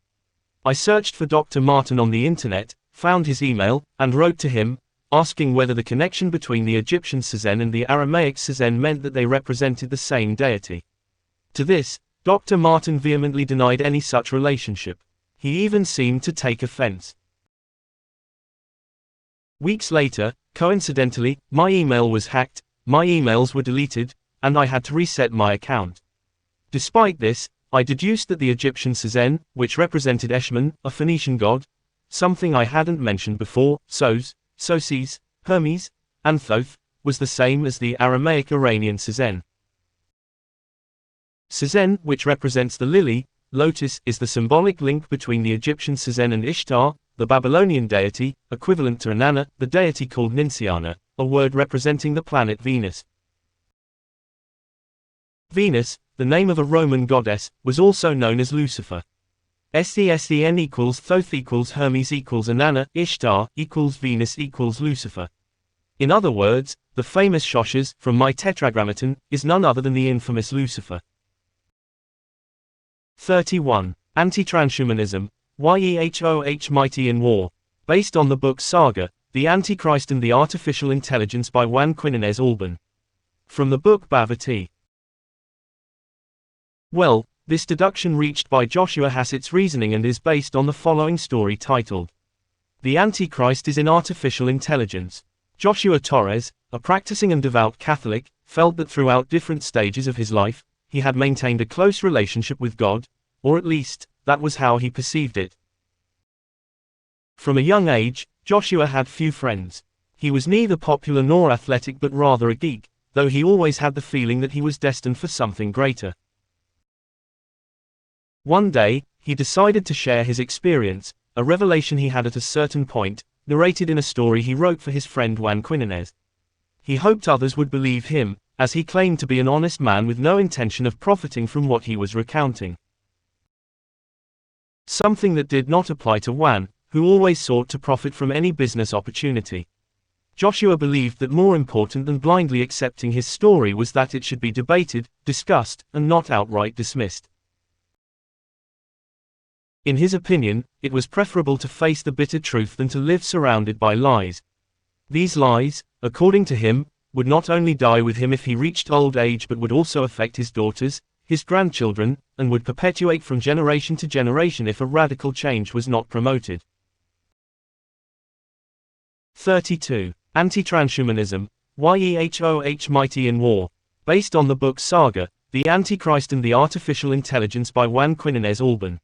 I searched for Dr. Martin on the internet, found his email, and wrote to him, asking whether the connection between the Egyptian Sazan and the Aramaic Sazan meant that they represented the same deity. To this, Dr. Martin vehemently denied any such relationship. He even seemed to take offense. Weeks later, coincidentally, my email was hacked, my emails were deleted, and I had to reset my account. Despite this, I deduced that the Egyptian Sazan, which represented Eshmun, a Phoenician god, something I hadn't mentioned before, Sos, Sosis, Hermes, and Thoth, was the same as the Aramaic Iranian Sazan. Sazan, which represents the lily, lotus, is the symbolic link between the Egyptian Sazan and Ishtar, the Babylonian deity, equivalent to Inanna, the deity called Ninsiana, a word representing the planet Venus. Venus, the name of a Roman goddess, was also known as Lucifer. SEN equals Thoth equals Hermes equals Inanna, Ishtar equals Venus equals Lucifer. In other words, the famous Shoshas, from my Tetragrammaton, is none other than the infamous Lucifer. 31. Anti-Transhumanism, Yehoh Mighty in War. Based on the book Saga, The Antichrist and the Artificial Intelligence by Juan Quinones Alban. From the book Bhavati. Well, this deduction reached by Joshua has its reasoning and is based on the following story titled, The Antichrist is in Artificial Intelligence. Joshua Torres, a practicing and devout Catholic, felt that throughout different stages of his life, he had maintained a close relationship with God, or at least, that was how he perceived it. From a young age, Joshua had few friends. He was neither popular nor athletic but rather a geek, though he always had the feeling that he was destined for something greater. One day, he decided to share his experience, a revelation he had at a certain point, narrated in a story he wrote for his friend Juan Quinones. He hoped others would believe him, as he claimed to be an honest man with no intention of profiting from what he was recounting. Something that did not apply to Juan, who always sought to profit from any business opportunity. Joshua believed that more important than blindly accepting his story was that it should be debated, discussed, and not outright dismissed. In his opinion, it was preferable to face the bitter truth than to live surrounded by lies. These lies, according to him, would not only die with him if he reached old age but would also affect his daughters, his grandchildren, and would perpetuate from generation to generation if a radical change was not promoted. 32. Anti-Transhumanism, Yehoh Mighty in War. Based on the book Saga, The Antichrist and the Artificial Intelligence by Juan Quinones Alban.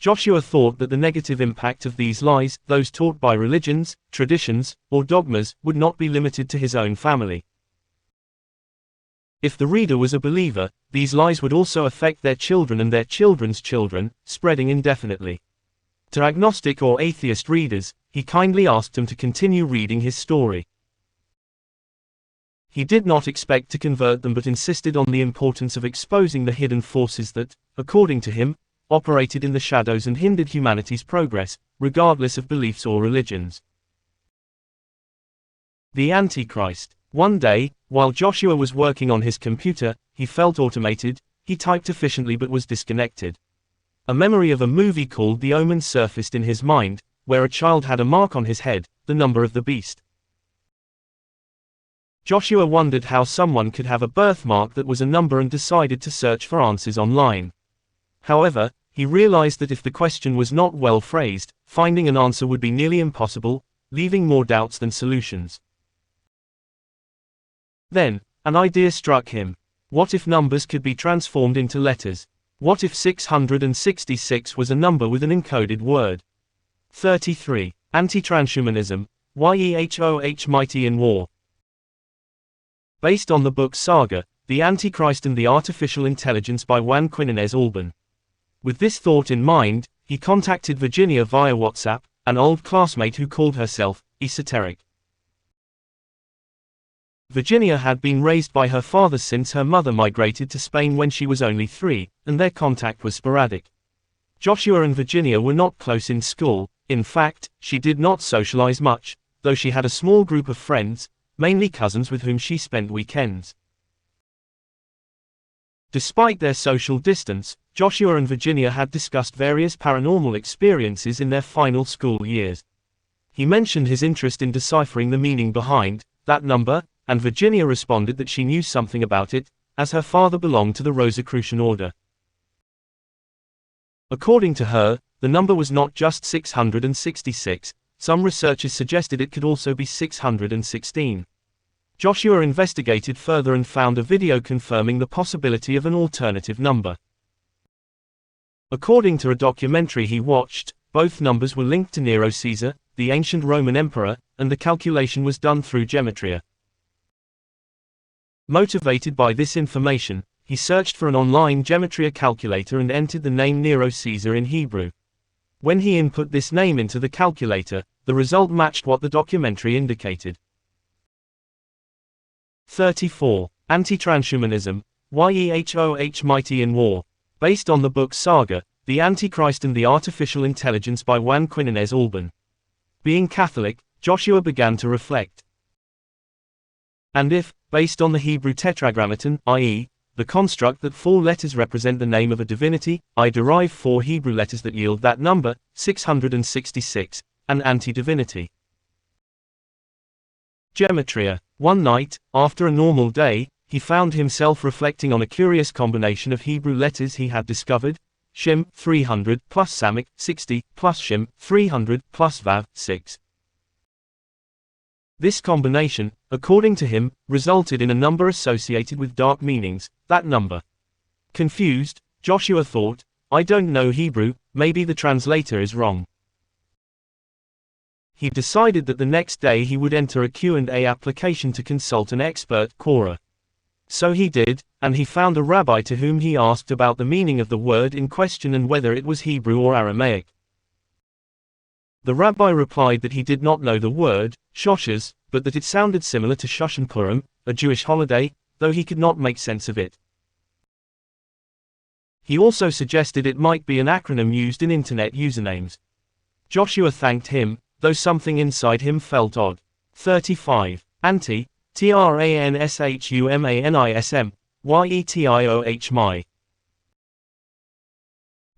Joshua thought that the negative impact of these lies, those taught by religions, traditions, or dogmas, would not be limited to his own family. If the reader was a believer, these lies would also affect their children and their children's children, spreading indefinitely. To agnostic or atheist readers, he kindly asked them to continue reading his story. He did not expect to convert them but insisted on the importance of exposing the hidden forces that, according to him, operated in the shadows and hindered humanity's progress, regardless of beliefs or religions. The Antichrist. One day, while Joshua was working on his computer, he felt automated. He typed efficiently but was disconnected. A memory of a movie called The Omen surfaced in his mind, where a child had a mark on his head, the number of the beast. Joshua wondered how someone could have a birthmark that was a number and decided to search for answers online. However, he realized that if the question was not well phrased, finding an answer would be nearly impossible, leaving more doubts than solutions. Then, an idea struck him. What if numbers could be transformed into letters? What if 666 was a number with an encoded word? 33. Anti-Transhumanism, Yehoh Mighty in War. Based on the book Saga, The Antichrist and the Artificial Intelligence by Juan Quinones Alban. With this thought in mind, he contacted Virginia via WhatsApp, an old classmate who called herself esoteric. Virginia had been raised by her father since her mother migrated to Spain when she was only 3, and their contact was sporadic. Joshua and Virginia were not close in school. In fact, she did not socialize much, though she had a small group of friends, mainly cousins with whom she spent weekends. Despite their social distance, Joshua and Virginia had discussed various paranormal experiences in their final school years. He mentioned his interest in deciphering the meaning behind that number, and Virginia responded that she knew something about it, as her father belonged to the Rosicrucian order. According to her, the number was not just 666, some researchers suggested it could also be 616. Joshua investigated further and found a video confirming the possibility of an alternative number. According to a documentary he watched, both numbers were linked to Nero Caesar, the ancient Roman emperor, and the calculation was done through gematria. Motivated by this information, he searched for an online gematria calculator and entered the name Nero Caesar in Hebrew. When he input this name into the calculator, the result matched what the documentary indicated. 34. Anti-Transhumanism, Yehoh Mighty in War. Based on the book Saga, The Antichrist and the Artificial Intelligence by Juan Quinones Alban. Being Catholic, Joshua began to reflect. And if, based on the Hebrew Tetragrammaton, i.e., the construct that 4 letters represent the name of a divinity, I derive 4 Hebrew letters that yield that number, 666, an anti-divinity. Gematria. One night, after a normal day, he found himself reflecting on a curious combination of Hebrew letters he had discovered: Shem 300 plus Samach 60 plus Shem 300 plus Vav 6. This combination, according to him, resulted in a number associated with dark meanings, that number. Confused, Joshua thought, I don't know Hebrew, maybe the translator is wrong. He decided that the next day he would enter a Q&A application to consult an expert Quora. So he did, and he found a rabbi to whom he asked about the meaning of the word in question and whether it was Hebrew or Aramaic. The rabbi replied that he did not know the word, Shoshas, but that it sounded similar to Shoshan Purim, a Jewish holiday, though he could not make sense of it. He also suggested it might be an acronym used in internet usernames. Joshua thanked him, though something inside him felt odd. 35. Anti-Transhumanism, Yehoh Mighty.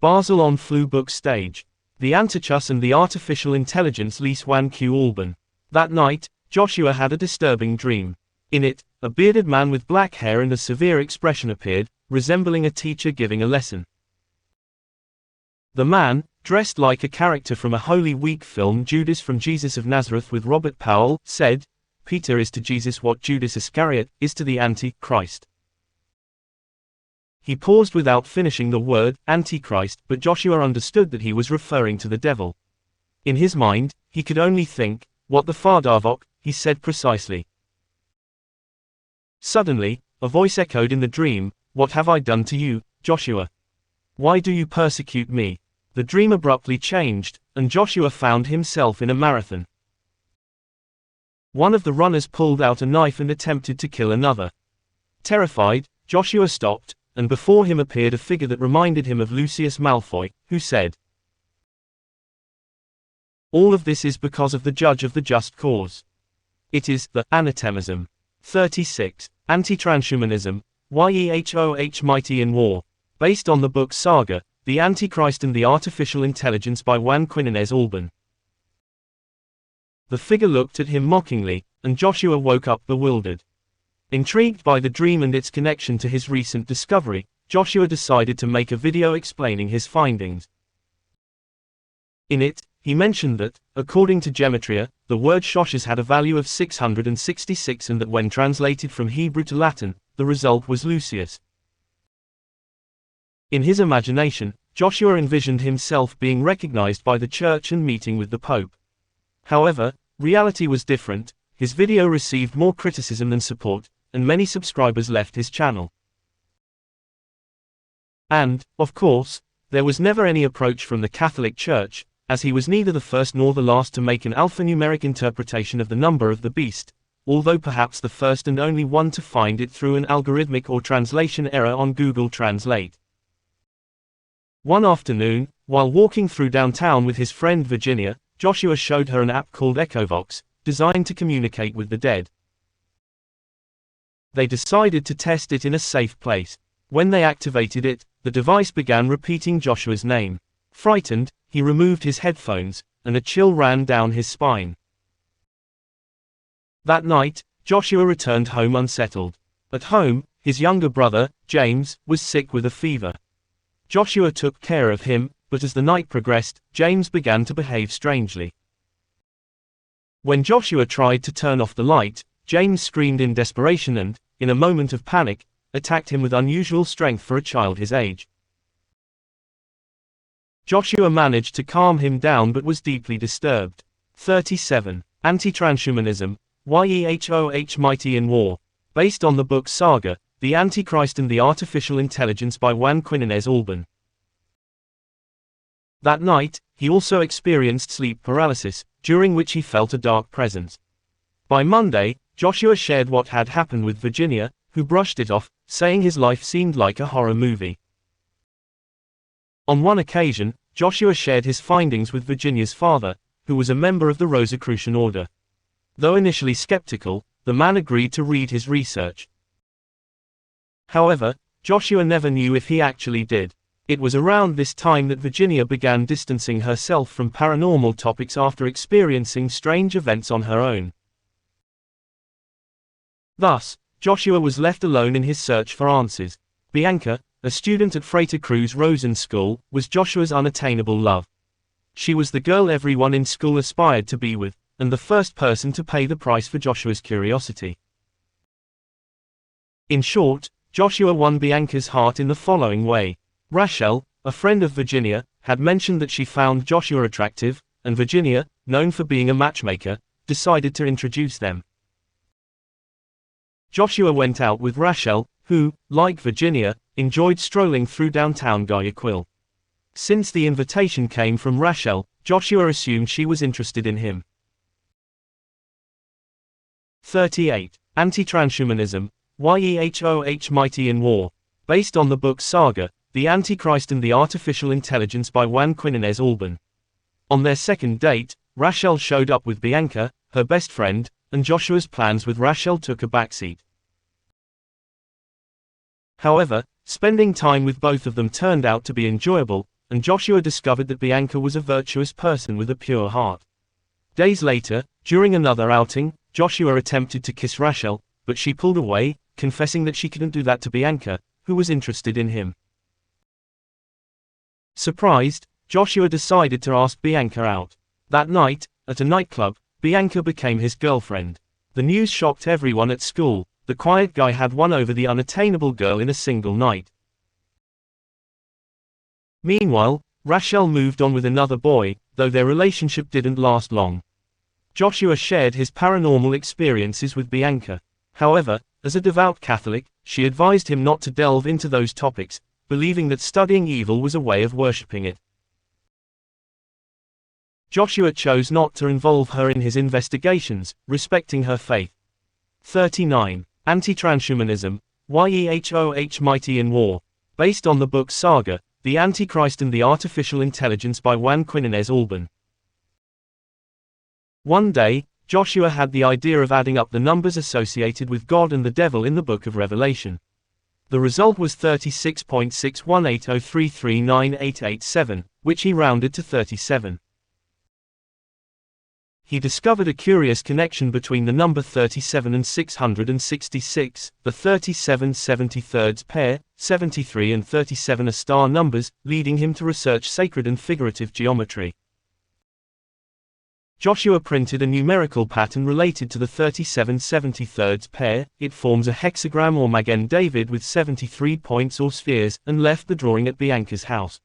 Basel on Flu Book Stage. The Antichus and the Artificial Intelligence Lease Juan Q. Alban. That night, Joshua had a disturbing dream. In it, a bearded man with black hair and a severe expression appeared, resembling a teacher giving a lesson. The man, dressed like a character from a Holy Week film Judas from Jesus of Nazareth with Robert Powell, said, Peter is to Jesus what Judas Iscariot is to the Antichrist. He paused without finishing the word, Antichrist, but Joshua understood that he was referring to the devil. In his mind, he could only think, what the Fardavok, he said precisely. Suddenly, a voice echoed in the dream, What have I done to you, Joshua? Why do you persecute me? The dream abruptly changed, and Joshua found himself in a marathon. One of the runners pulled out a knife and attempted to kill another. Terrified, Joshua stopped, and before him appeared a figure that reminded him of Lucius Malfoy, who said, All of this is because of the judge of the just cause. It is the anathemism. 36. Anti-Transhumanism, Yehoh Mighty in War. Based on the book Saga, The Antichrist and the Artificial Intelligence by Juan Quinones Alban. The figure looked at him mockingly, and Joshua woke up bewildered. Intrigued by the dream and its connection to his recent discovery, Joshua decided to make a video explaining his findings. In it, he mentioned that, according to Gematria, the word Shoshes had a value of 666 and that when translated from Hebrew to Latin, the result was Lucius. In his imagination, Joshua envisioned himself being recognized by the church and meeting with the Pope. However, reality was different. His video received more criticism than support, and many subscribers left his channel. And, of course, there was never any approach from the Catholic Church, as he was neither the first nor the last to make an alphanumeric interpretation of the number of the beast, although perhaps the first and only one to find it through an algorithmic or translation error on Google Translate. One afternoon, while walking through downtown with his friend Virginia, Joshua showed her an app called EchoVox, designed to communicate with the dead. They decided to test it in a safe place. When they activated it, the device began repeating Joshua's name. Frightened, he removed his headphones, and a chill ran down his spine. That night, Joshua returned home unsettled. At home, his younger brother, James, was sick with a fever. Joshua took care of him, but as the night progressed, James began to behave strangely. When Joshua tried to turn off the light, James screamed in desperation and, in a moment of panic, attacked him with unusual strength for a child his age. Joshua managed to calm him down but was deeply disturbed. 37. Anti-Transhumanism, Yehoh Mighty in War. Based on the book Saga, The Antichrist and the Artificial Intelligence by Juan Quinones Alban. That night, he also experienced sleep paralysis, during which he felt a dark presence. By Monday, Joshua shared what had happened with Virginia, who brushed it off, saying his life seemed like a horror movie. On one occasion, Joshua shared his findings with Virginia's father, who was a member of the Rosicrucian order. Though initially skeptical, the man agreed to read his research. However, Joshua never knew if he actually did. It was around this time that Virginia began distancing herself from paranormal topics after experiencing strange events on her own. Thus, Joshua was left alone in his search for answers. Bianca, a student at Freighter Cruz Rosen School, was Joshua's unattainable love. She was the girl everyone in school aspired to be with, and the first person to pay the price for Joshua's curiosity. In short, Joshua won Bianca's heart in the following way. Rachel, a friend of Virginia, had mentioned that she found Joshua attractive, and Virginia, known for being a matchmaker, decided to introduce them. Joshua went out with Rachel, who, like Virginia, enjoyed strolling through downtown Guayaquil. Since the invitation came from Rachel, Joshua assumed she was interested in him. 38. Anti-Transhumanism, Yehoh Mighty in War. Based on the book Saga, The Antichrist and the Artificial Intelligence by Juan Quinones Alban. On their second date, Rachel showed up with Bianca, her best friend, and Joshua's plans with Rachel took a backseat. However, spending time with both of them turned out to be enjoyable, and Joshua discovered that Bianca was a virtuous person with a pure heart. Days later, during another outing, Joshua attempted to kiss Rachel, but she pulled away, confessing that she couldn't do that to Bianca, who was interested in him. Surprised, Joshua decided to ask Bianca out. That night, at a nightclub, Bianca became his girlfriend. The news shocked everyone at school. The quiet guy had won over the unattainable girl in a single night. Meanwhile, Rachel moved on with another boy, though their relationship didn't last long. Joshua shared his paranormal experiences with Bianca. However, as a devout Catholic, she advised him not to delve into those topics, believing that studying evil was a way of worshipping it. Joshua chose not to involve her in his investigations, respecting her faith. 39. Anti-Transhumanism, Yehoh Mighty in War. Based on the book Saga, The Antichrist and the Artificial Intelligence by Juan Quinones Alban. One day, Joshua had the idea of adding up the numbers associated with God and the devil in the book of Revelation. The result was 36.61803398887, which he rounded to 37. He discovered a curious connection between the number 37 and 666, the 37/73 pair, 73 and 37 are star numbers, leading him to research sacred and figurative geometry. Joshua printed a numerical pattern related to the 37/73 pair. It forms a hexagram or Magen David with 73 points or spheres, and left the drawing at Bianca's house.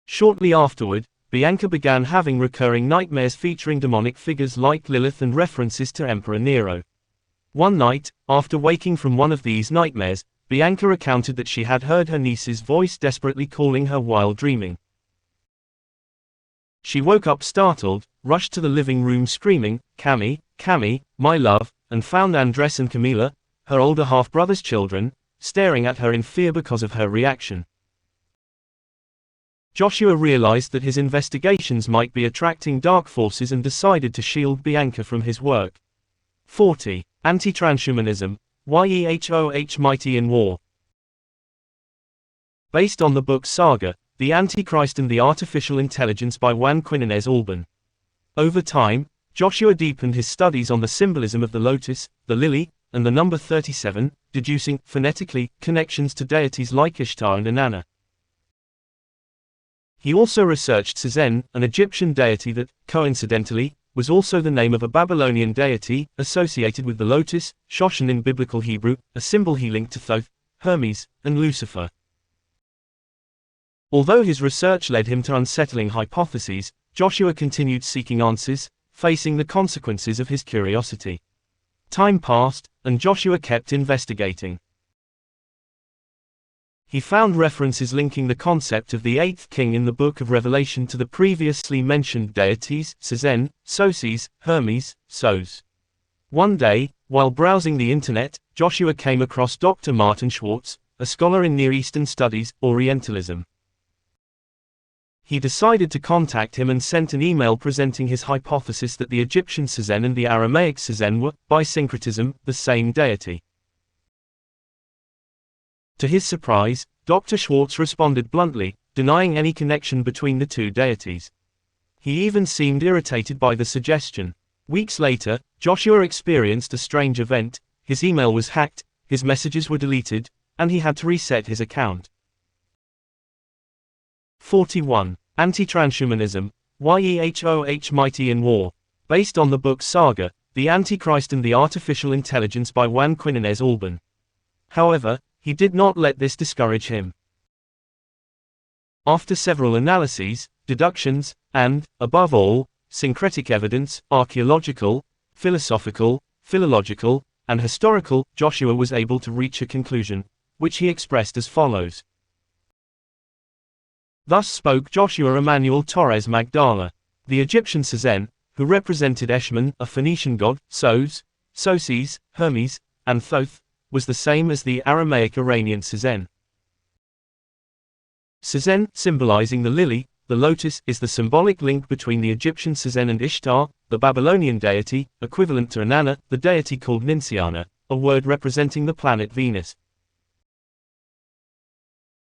Shortly afterward, Bianca began having recurring nightmares featuring demonic figures like Lilith and references to Emperor Nero. One night, after waking from one of these nightmares, Bianca recounted that she had heard her niece's voice desperately calling her while dreaming. She woke up startled, rushed to the living room screaming, "Cami, Cami, my love," and found Andres and Camila, her older half-brother's children, staring at her in fear because of her reaction. Joshua realized that his investigations might be attracting dark forces and decided to shield Bianca from his work. 40. Anti-Transhumanism, Yehoh Mighty in War. Based on the book Saga, The Antichrist and the Artificial Intelligence by Juan Quinones Alban. Over time, Joshua deepened his studies on the symbolism of the lotus, the lily, and the number 37, deducing, phonetically, connections to deities like Ishtar and Inanna. He also researched Sezen, an Egyptian deity that, coincidentally, was also the name of a Babylonian deity, associated with the lotus, Shoshan in Biblical Hebrew, a symbol he linked to Thoth, Hermes, and Lucifer. Although his research led him to unsettling hypotheses, Joshua continued seeking answers, facing the consequences of his curiosity. Time passed, and Joshua kept investigating. He found references linking the concept of the eighth king in the Book of Revelation to the previously mentioned deities, Sezen, Sosis, Hermes, Sos. One day, while browsing the internet, Joshua came across Dr. Martin Schwartz, a scholar in Near Eastern Studies, Orientalism. He decided to contact him and sent an email presenting his hypothesis that the Egyptian Sezen and the Aramaic Sezen were, by syncretism, the same deity. To his surprise, Dr. Schwartz responded bluntly, denying any connection between the two deities. He even seemed irritated by the suggestion. Weeks later, Joshua experienced a strange event. His email was hacked, his messages were deleted, and he had to reset his account. 41. Anti-Transhumanism, Yehoh Mighty in War. Based on the book Saga, The Antichrist and the Artificial Intelligence by Juan Quinones Alban. However, he did not let this discourage him. After several analyses, deductions, and, above all, syncretic evidence, archaeological, philosophical, philological, and historical, Joshua was able to reach a conclusion, which he expressed as follows. Thus spoke Joshua Emmanuel Torres Magdala. The Egyptian Sezen, who represented Eshmun, a Phoenician god, Sos, Sosis, Hermes, and Thoth, was the same as the Aramaic Iranian Sezen. Sezen, symbolizing the lily, the lotus, is the symbolic link between the Egyptian Sezen and Ishtar, the Babylonian deity, equivalent to Inanna, the deity called Ninsiana, a word representing the planet Venus.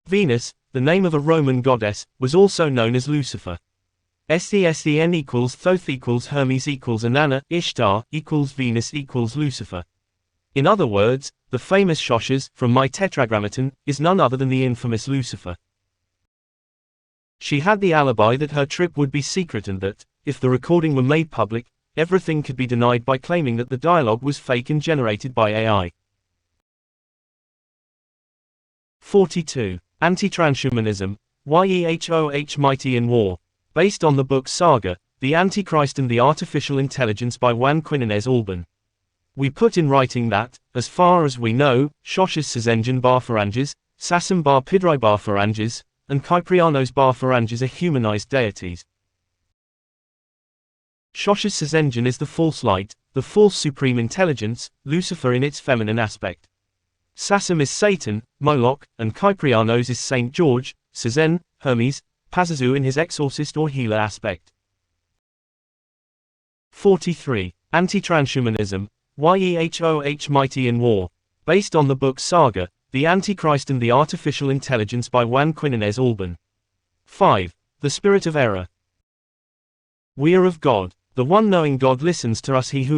Venus, the name of a Roman goddess, was also known as Lucifer. Sen equals Thoth equals Hermes equals Inanna, Ishtar equals Venus equals Lucifer. In other words, the famous Shoshas, from my Tetragrammaton, is none other than the infamous Lucifer. She had the alibi that her trip would be secret and that, if the recording were made public, everything could be denied by claiming that the dialogue was fake and generated by AI. 42. Anti-Transhumanism, Yehoh Mighty in War. Based on the book Saga, The Antichrist and the Artificial Intelligence by Juan Quinones Alban. We put in writing that, as far as we know, Shoshas Sezenjan bar Faranges, Sassam bar Pidrai bar Faranges, and Kyprianos bar Faranges are humanized deities. Shoshas Sezenjan is the false light, the false supreme intelligence, Lucifer in its feminine aspect. Sassam is Satan, Moloch, and Kyprianos is Saint George, Sezen, Hermes, Pazuzu in his exorcist or healer aspect. 43. Anti-Transhumanism, Yehoh Mighty in War. Based on the book Saga, The Antichrist and the Artificial Intelligence by Juan Quinones Alban. 5. The Spirit of Error. We are of God. The one knowing God listens to us. He who